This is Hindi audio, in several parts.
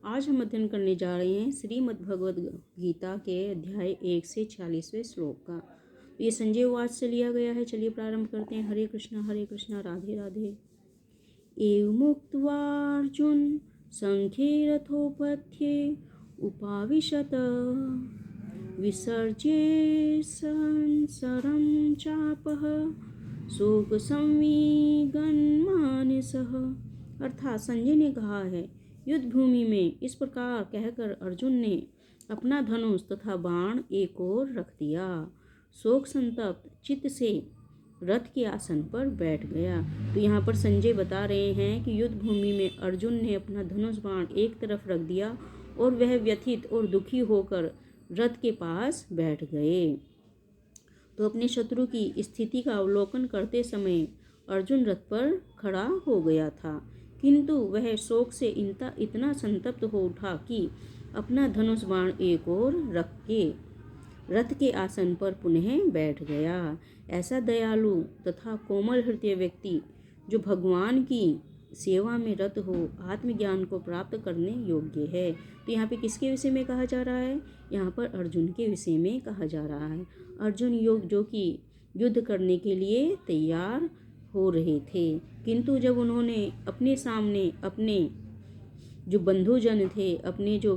आज हम अध्ययन करने जा रहे हैं श्रीमद् भगवद गीता के अध्याय 1 से 46वें श्लोक का। ये संजय वाच से लिया गया है। चलिए प्रारंभ करते हैं। हरे कृष्णा राधे राधे। एवमुक्त्वार्जुन संख्ये रथोपथे उपाविशत विसर्ज्य संसरं चापः शोक संविगन मानसः। अर्थात संजय ने कहा है, युद्ध भूमि में इस प्रकार कहकर अर्जुन ने अपना धनुष तथा बाण एक ओर रख दिया। शोक संतप्त चित्त से रथ के आसन पर बैठ गया। तो यहाँ पर संजय बता रहे हैं कि युद्ध भूमि में अर्जुन ने अपना धनुष बाण एक तरफ रख दिया और वह व्यथित और दुखी होकर रथ के पास बैठ गए। तो अपने शत्रु की स्थिति का अवलोकन करते समय अर्जुन रथ पर खड़ा हो गया था, किंतु वह शोक से इतना संतप्त हो उठा कि अपना धनुष बाण एक ओर रख के रथ के आसन पर पुनः बैठ गया। ऐसा दयालु तथा कोमल हृदय व्यक्ति जो भगवान की सेवा में रत हो आत्मज्ञान को प्राप्त करने योग्य है। तो यहाँ पे किसके विषय में कहा जा रहा है? यहाँ पर अर्जुन के विषय में कहा जा रहा है। अर्जुन योग जो कि युद्ध करने के लिए तैयार हो रहे थे, किंतु जब उन्होंने अपने सामने अपने जो बंधुजन थे, अपने जो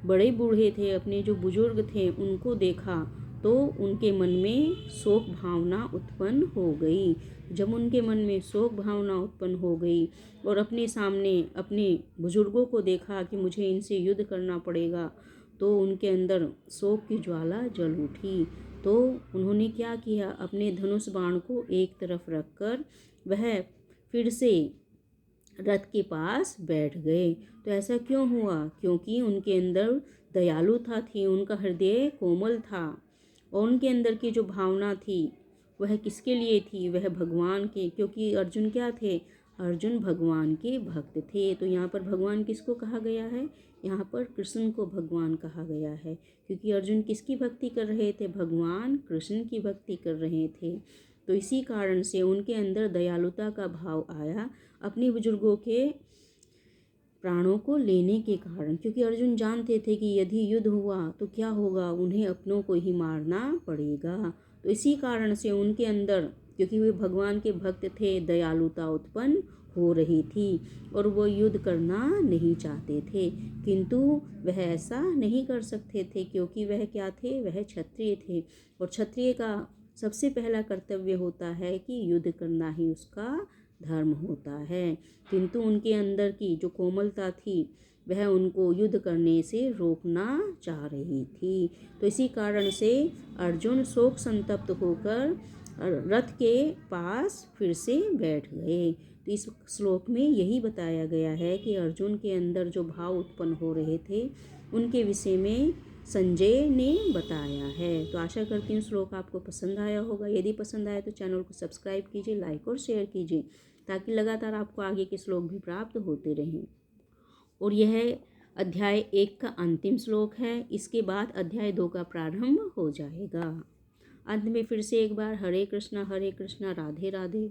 बड़े बूढ़े थे, अपने जो बुजुर्ग थे, उनको देखा तो उनके मन में शोक भावना उत्पन्न हो गई। जब उनके मन में शोक भावना उत्पन्न हो गई और अपने सामने अपने बुजुर्गों को देखा कि मुझे इनसे युद्ध करना पड़ेगा, तो उनके अंदर शोक की ज्वाला जल उठी। तो उन्होंने क्या किया? अपने धनुष बाण को एक तरफ रखकर वह फिर से रथ के पास बैठ गए। तो ऐसा क्यों हुआ? क्योंकि उनके अंदर दयालुता थी, उनका हृदय कोमल था और उनके अंदर की जो भावना थी वह किसके लिए थी? वह भगवान के। क्योंकि अर्जुन क्या थे? अर्जुन भगवान के भक्त थे। तो यहाँ पर भगवान किसको कहा गया है? यहाँ पर कृष्ण को भगवान कहा गया है, क्योंकि अर्जुन किसकी भक्ति कर रहे थे? भगवान कृष्ण की भक्ति कर रहे थे। तो इसी कारण से उनके अंदर दयालुता का भाव आया अपने बुजुर्गों के प्राणों को लेने के कारण। क्योंकि अर्जुन जानते थे कि यदि युद्ध हुआ तो क्या होगा, उन्हें अपनों को ही मारना पड़ेगा। तो इसी कारण से उनके अंदर, क्योंकि वे भगवान के भक्त थे, दयालुता उत्पन्न हो रही थी और वो युद्ध करना नहीं चाहते थे, किंतु वह ऐसा नहीं कर सकते थे क्योंकि वह क्या थे? वह क्षत्रिय थे और क्षत्रिय का सबसे पहला कर्तव्य होता है कि युद्ध करना ही उसका धर्म होता है। किंतु उनके अंदर की जो कोमलता थी वह उनको युद्ध करने से रोकना चाह रही थी। तो इसी कारण से अर्जुन शोक संतप्त होकर रथ के पास फिर से बैठ गए। तो इस श्लोक में यही बताया गया है कि अर्जुन के अंदर जो भाव उत्पन्न हो रहे थे उनके विषय में संजय ने बताया है। तो आशा करती हूँ श्लोक आपको पसंद आया होगा। यदि पसंद आया तो चैनल को सब्सक्राइब कीजिए, लाइक और शेयर कीजिए, ताकि लगातार आपको आगे के श्लोक भी प्राप्त होते रहें। और यह अध्याय 1 का अंतिम श्लोक है। इसके बाद अध्याय 2 का प्रारंभ हो जाएगा। अंत में फिर से एक बार हरे कृष्णा राधे राधे।